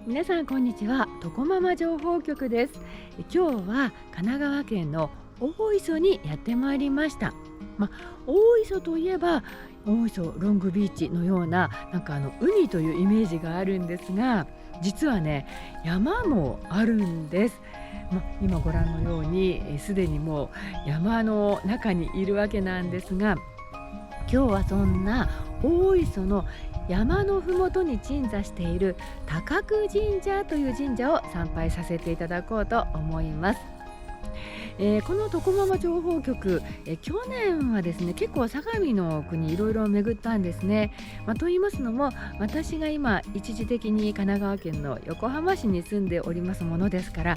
皆さんこんにちは。とこママ情報局です。今日は神奈川県の大磯にやってまいりました。大磯といえば大磯ロングビーチのような海というイメージがあるんですが、実はね山もあるんです。今ご覧のようにすでにもう山の中にいるわけなんですが、今日はそんな大磯の山のふもとに鎮座している高久神社という神社を参拝させていただこうと思います。このとこママ情報局、去年はですね結構相模の国いろいろ巡ったんですね。と言いますのも、私が今一時的に神奈川県の横浜市に住んでおりますものですから、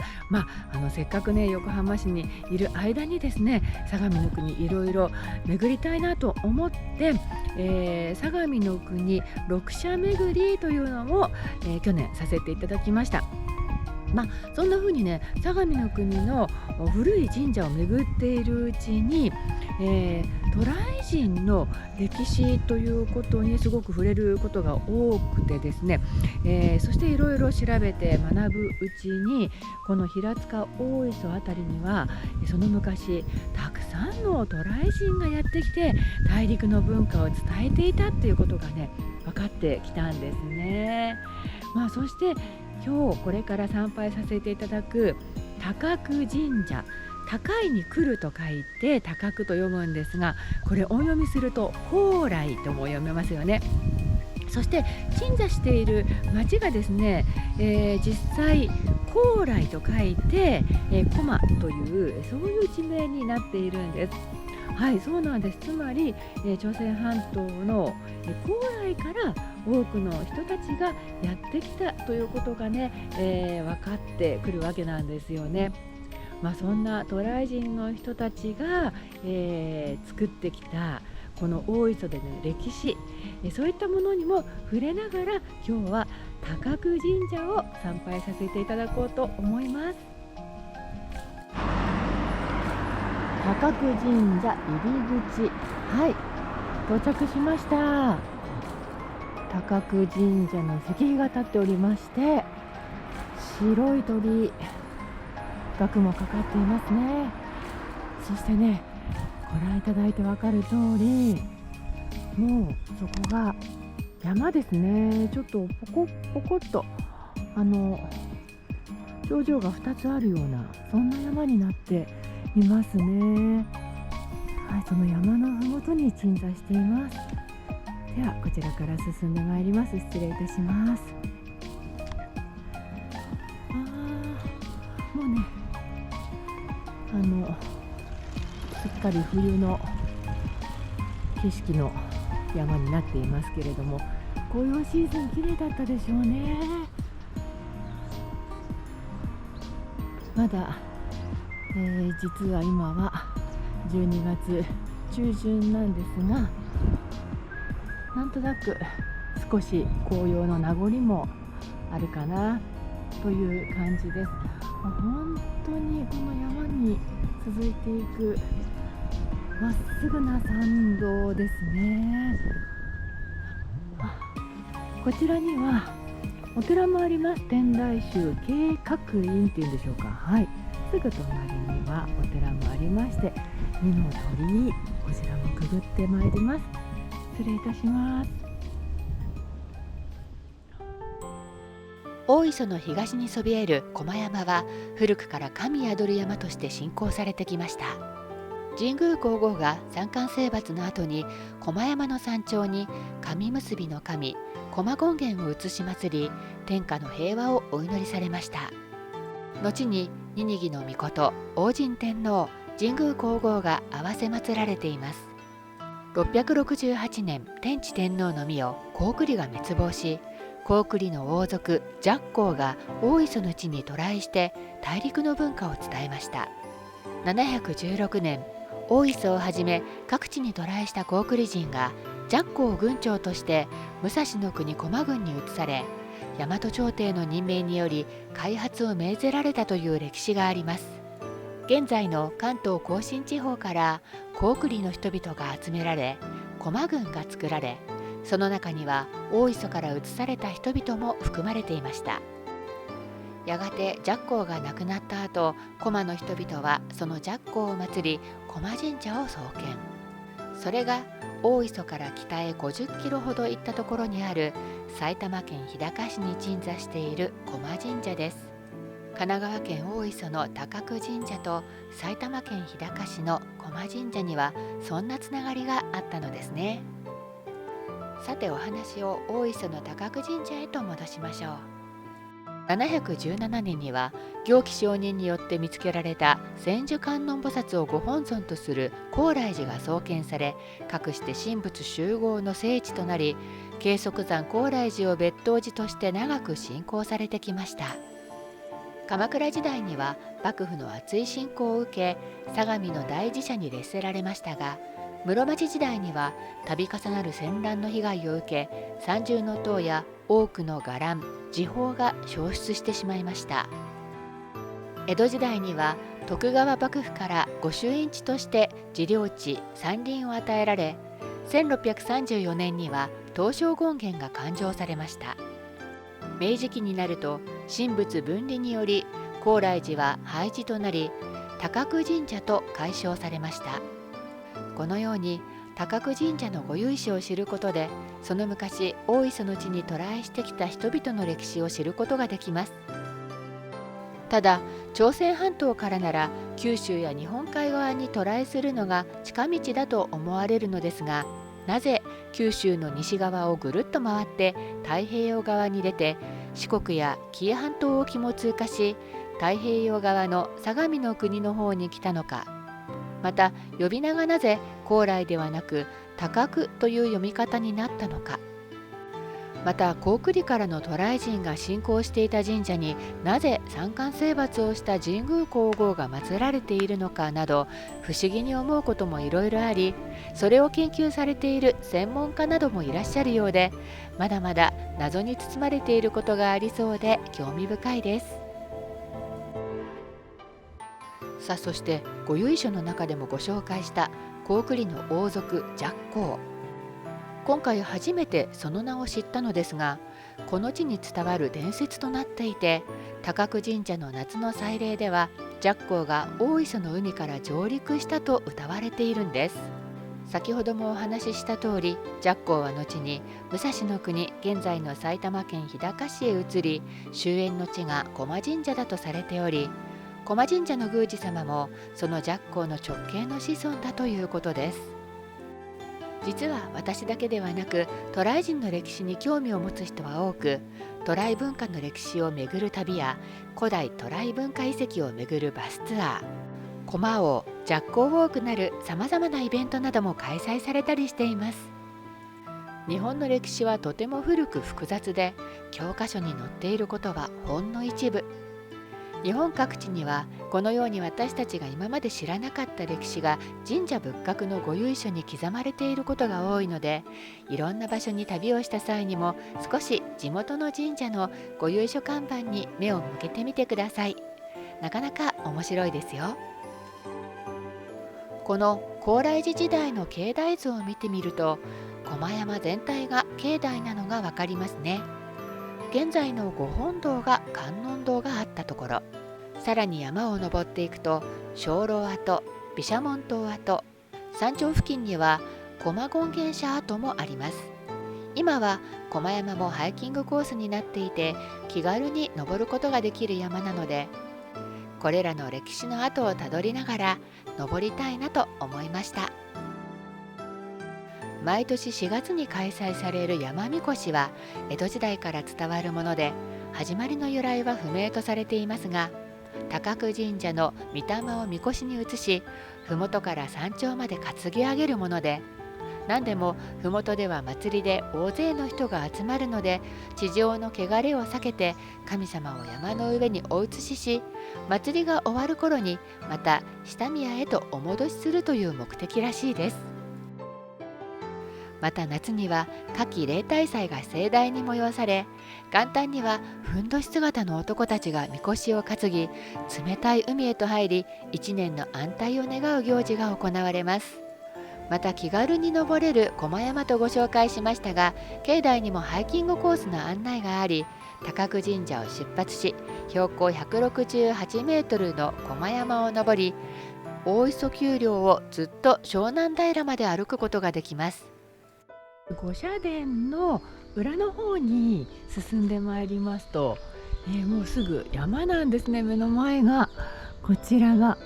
せっかくね横浜市にいる間にですね相模の国いろいろ巡りたいなと思って、相模の国六社巡りというのを、去年させていただきました。そんな風にね相模の国の古い神社を巡っているうちに、渡来人の歴史ということにすごく触れることが多くてですね、そしていろいろ調べて学ぶうちに、この平塚大磯あたりにはその昔たくさんの渡来人がやってきて大陸の文化を伝えていたっていうことがね分かってきたんですね。そして今日これから参拝させていただく高久神社、高いに来ると書いて高久と読むんですが、これ音読みすると高来とも読めますよね。そして鎮座している町がですね、実際高来と書いて、駒というそういう地名になっているんです。はい、そうなんです。つまり、朝鮮半島の、高麗から多くの人たちがやってきたということがね、分かってくるわけなんですよね。そんな渡来人の人たちが、作ってきたこの大磯での歴史、そういったものにも触れながら今日は高久神社を参拝させていただこうと思います。高久神社入り口、はい、到着しました。高久神社の石碑が立っておりまして、白い鳥居もかかっていますね。そしてね、ご覧いただいてわかる通り、もうそこが山ですね。ちょっとポコッと頂上が2つあるようなそんな山になっていますね。はい、その山のふもとに鎮座しています。ではこちらから進んでまいります。失礼いたします。もうねすっかり冬の景色の山になっていますけれども、紅葉シーズン綺麗だったでしょうね。まだ、実は今は12月中旬なんですが、なんとなく少し紅葉の名残もあるかなという感じです。本当にこの山に続いていくまっすぐな参道ですね。こちらにはお寺もあります。天台宗慶覚院っていうんでしょうか。はい、すぐ隣にはお寺もありまして、二の鳥居、こちらもくぐってまいります。失礼いたします。大磯の東にそびえる駒山は古くから神宿る山として信仰されてきました。神宮皇后が三冠征伐の後に駒山の山頂に神結びの神駒権現を移し祭り、天下の平和をお祈りされました。後に二にぎの命王神天皇神宮皇后が合わせ祀られています。668年天智天皇の御代高句麗が滅亡し、高句麗の王族寂光が大磯の地に渡来して大陸の文化を伝えました。716年大磯をはじめ各地に渡来した高句麗人が寂光を軍長として武蔵の国駒郡に移され、大和朝廷の任命により開発を命ぜられたという歴史があります。現在の関東甲信地方から高句麗の人々が集められ駒郡が作られ、その中には大磯から移された人々も含まれていました。やがて寂光が亡くなった後、高麗の人々はその寂光を祀り高麗神社を創建。それが大磯から北へ50キロほど行ったところにある埼玉県日高市に鎮座している高麗神社です。神奈川県大磯の高久神社と埼玉県日高市の高麗神社にはそんなつながりがあったのですね。さて、お話を大磯の高久神社へと戻しましょう。717年には行基上人によって見つけられた千手観音菩薩をご本尊とする高麗寺が創建され、かくして神仏集合の聖地となり、慶則山高麗寺を別当寺として長く信仰されてきました。鎌倉時代には幕府の厚い信仰を受け、相模の大寺社に列せられましたが、室町時代には度重なる戦乱の被害を受け、三重塔や多くの伽藍、寺宝が消失してしまいました。江戸時代には徳川幕府から御朱印地として自領地山林を与えられ、1634年には東照権現が勘定されました。明治期になると神仏分離により高麗寺は廃寺となり、高久神社と改称されました。このように高久神社のご由緒を知ることで、その昔大磯の地に渡来してきた人々の歴史を知ることができます。ただ、朝鮮半島からなら九州や日本海側に渡来するのが近道だと思われるのですが、なぜ九州の西側をぐるっと回って太平洋側に出て、四国や紀伊半島沖も通過し、太平洋側の相模の国の方に来たのか。また、呼び名がなぜ高麗ではなく高久という読み方になったのか。また、高句麗からの渡来人が信仰していた神社になぜ三冠征伐をした神宮皇后が祀られているのかなど、不思議に思うこともいろいろあり、それを研究されている専門家などもいらっしゃるようで、まだまだ謎に包まれていることがありそうで興味深いです。さあ、そしてご由緒の中でもご紹介した高句麗の王族寂光。今回初めてその名を知ったのですが、この地に伝わる伝説となっていて、高久神社の夏の祭礼では寂光が大磯の海から上陸したと謳われているんです。先ほどもお話しした通り、寂光は後に武蔵の国、現在の埼玉県日高市へ移り、終焉の地が高麗神社だとされており、高麗神社の宮司様もその寂光の直系の子孫だということです。実は私だけではなく、渡来人の歴史に興味を持つ人は多く、渡来文化の歴史を巡る旅や古代渡来文化遺跡を巡るバスツアー、駒王寂光ウォークなるさまざまなイベントなども開催されたりしています。日本の歴史はとても古く複雑で、教科書に載っていることはほんの一部。日本各地にはこのように私たちが今まで知らなかった歴史が神社仏閣のご由緒に刻まれていることが多いので、いろんな場所に旅をした際にも少し地元の神社のご由緒看板に目を向けてみてください。なかなか面白いですよ。この高麗寺時代の境内図を見てみると、駒山全体が境内なのが分かりますね。現在の御本堂が観音堂があったところ、さらに山を登っていくと鐘楼跡、毘沙門島跡、山頂付近には駒権現社跡もあります。今は駒山もハイキングコースになっていて、気軽に登ることができる山なので、これらの歴史の跡をたどりながら登りたいなと思いました。毎年4月に開催される山みこしは江戸時代から伝わるもので、始まりの由来は不明とされていますが、高久神社の御霊をみこしに移し、麓から山頂まで担ぎ上げるもので、何でも麓では祭りで大勢の人が集まるので、地上の汚れを避けて神様を山の上にお移しし、祭りが終わる頃にまた下宮へとお戻しするという目的らしいです。また夏には夏季例大祭が盛大に催され、元旦にはふんどし姿の男たちがみこしを担ぎ、冷たい海へと入り、一年の安泰を願う行事が行われます。また気軽に登れる駒山とご紹介しましたが、境内にもハイキングコースの案内があり、高久神社を出発し、標高168メートルの駒山を登り、大磯丘陵をずっと湘南平まで歩くことができます。御社殿の裏の方に進んでまいりますと、もうすぐ山なんですね。目の前がこちらが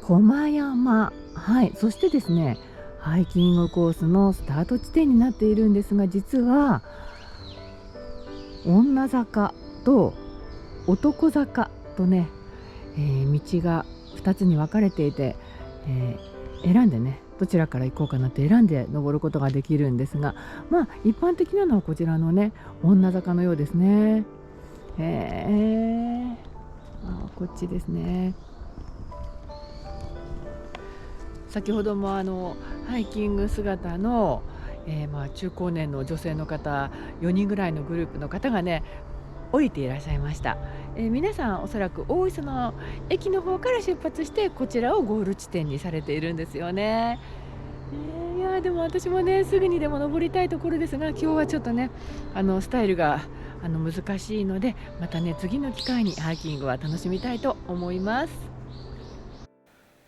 駒山、はい、そしてですね、ハイキングコースのスタート地点になっているんですが、実は女坂と男坂とね、道が2つに分かれていて、選んでね、どちらから行こうかなって選んで登ることができるんですが、一般的なのはこちらのね、女坂のようですね。こっちですね。先ほどもハイキング姿の、中高年の女性の方4人ぐらいのグループの方がね、降りていらっしゃいました。皆さんおそらく大磯の駅の方から出発してこちらをゴール地点にされているんですよね。いやでも私もね、すぐにでも登りたいところですが、今日はちょっとね、スタイルが難しいので、またね、次の機会にハイキングは楽しみたいと思います。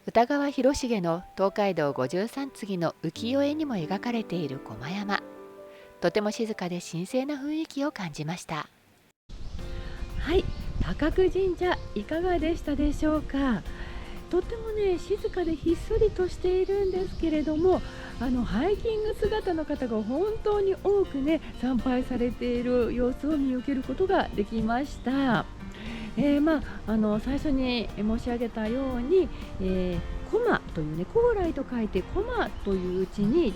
歌川広重の東海道53次の浮世絵にも描かれている駒山、とても静かで神聖な雰囲気を感じました。はい、高久神社いかがでしたでしょうか。とってもね、静かでひっそりとしているんですけれども、ハイキング姿の方が本当に多くね、参拝されている様子を見受けることができました。最初に申し上げたように、駒というね、高麗と書いて駒といううちに、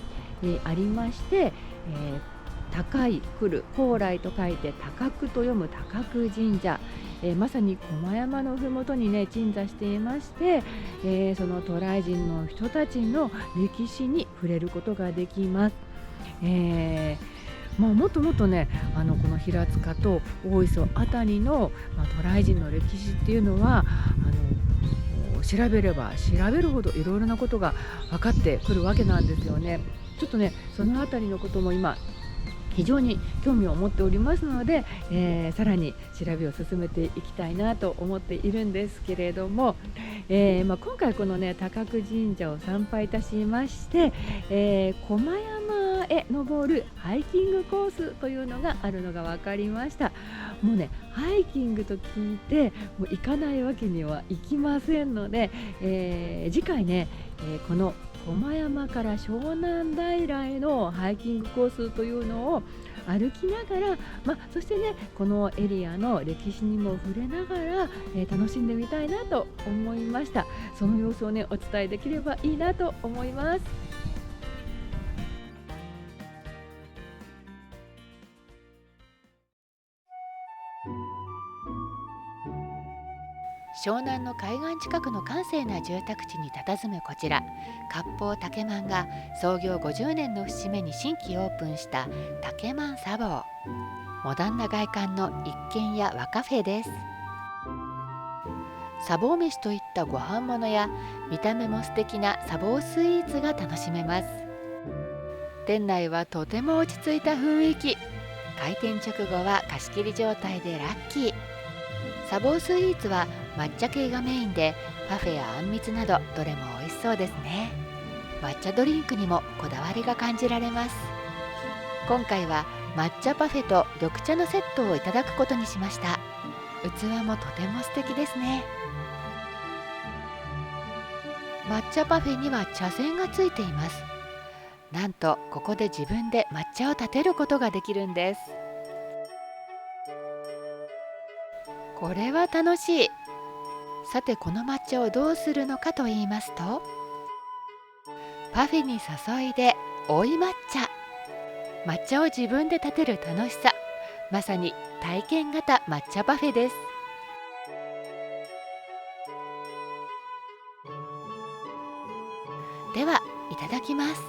ありまして、高い来る、高麗と書いて高久と読む高久神社、まさに駒山のふもとにね、鎮座していまして、その渡来人の人たちの歴史に触れることができます。もっともっとね、この平塚と大磯あたりの、渡来人の歴史っていうのは調べれば調べるほどいろいろなことが分かってくるわけなんですよね。ちょっとね、そのあたりのことも今非常に興味を持っておりますので、さらに調べを進めていきたいなと思っているんですけれども、今回このね、高久神社を参拝いたしまして、駒山へ登るハイキングコースというのがあるのが分かりました。もうね、ハイキングと聞いてもう行かないわけにはいきませんので、次回ね、この駒山から湘南平へのハイキングコースというのを歩きながら、そしてね、このエリアの歴史にも触れながら、楽しんでみたいなと思いました。その様子をね、お伝えできればいいなと思います。湘南の海岸近くの閑静な住宅地に佇むこちら、割烹竹満が創業50年の節目に新規オープンした竹満茶房。モダンな外観の一軒家和カフェです。茶房飯といったご飯物や見た目も素敵な茶房スイーツが楽しめます。店内はとても落ち着いた雰囲気。開店直後は貸し切り状態でラッキー。茶房スイーツは抹茶系がメインで、パフェやあんみつなどどれも美味しそうですね。抹茶ドリンクにもこだわりが感じられます。今回は抹茶パフェと緑茶のセットをいただくことにしました。器もとても素敵ですね。抹茶パフェには茶筅がついています。なんとここで自分で抹茶を立てることができるんです。これは楽しい。さて、この抹茶をどうするのかと言いますと、パフェに注いで追い抹茶。抹茶を自分で立てる楽しさ、まさに体験型抹茶パフェです。では、いただきます。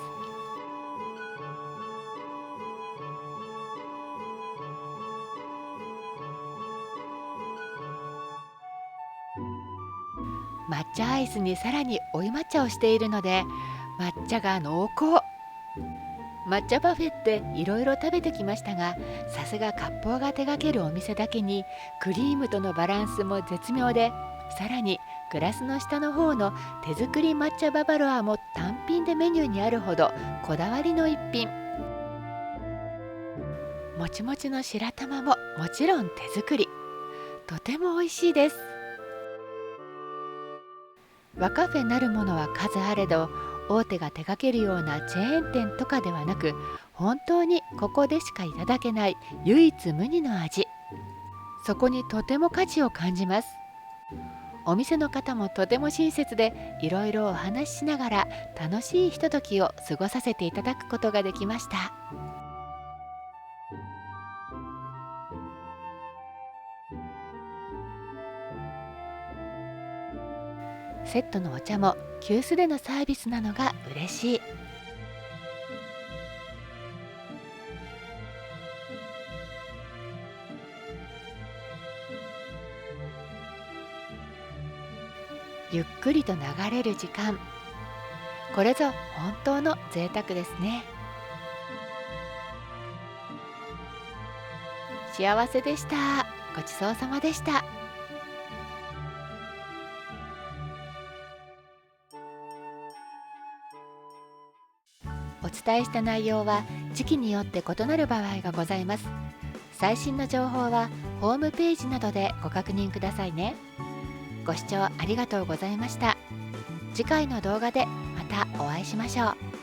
抹茶アイスにさらに追い抹茶をしているので、抹茶が濃厚。抹茶パフェっていろいろ食べてきましたが、さすが割烹が手掛けるお店だけにクリームとのバランスも絶妙で、さらにグラスの下の方の手作り抹茶ババロアも単品でメニューにあるほどこだわりの一品。もちもちの白玉ももちろん手作り、とても美味しいです。和カフェなるものは数あれど、大手が手掛けるようなチェーン店とかではなく、本当にここでしかいただけない唯一無二の味、そこにとても価値を感じます。お店の方もとても親切で、いろいろお話ししながら楽しいひとときを過ごさせていただくことができました。セットのお茶も急須でのサービスなのが嬉しい。ゆっくりと流れる時間、これぞ本当の贅沢ですね。幸せでした。ごちそうさまでした。お伝えした内容は時期によって異なる場合がございます。最新の情報はホームページなどでご確認くださいね。ご視聴ありがとうございました。次回の動画でまたお会いしましょう。